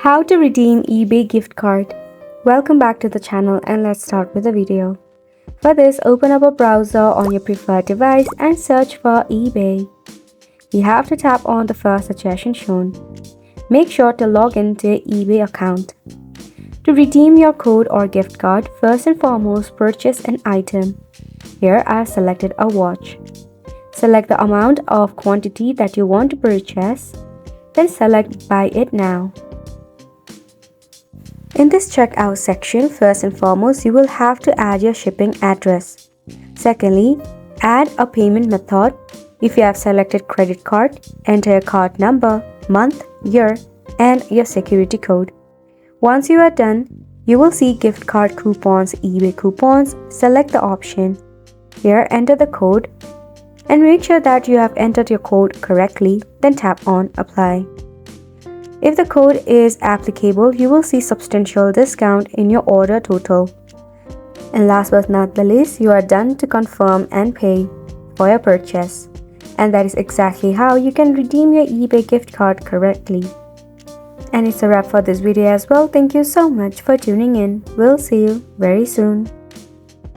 How to redeem eBay gift card. Welcome back to the channel and let's start with the video. For this, open up a browser on your preferred device and search for eBay. You have to tap on the first suggestion shown. Make sure to log into your eBay account. To redeem your code or gift card, first and foremost purchase an item. Here I have selected a watch. Select the amount of quantity that you want to purchase, then select buy it now. In this checkout section, first and foremost, you will have to add your shipping address. Secondly, add a payment method. If you have selected credit card, enter your card number, month, year, and your security code. Once you are done, you will see gift card coupons, eBay coupons. Select the option. Here, enter the code and make sure that you have entered your code correctly, then tap on apply. If the code is applicable, you will see substantial discount in your order total. And last but not the least, you are done to confirm and pay for your purchase. And that is exactly how you can redeem your eBay gift card correctly. And it's a wrap for this video as well. Thank you so much for tuning in. We'll see you very soon.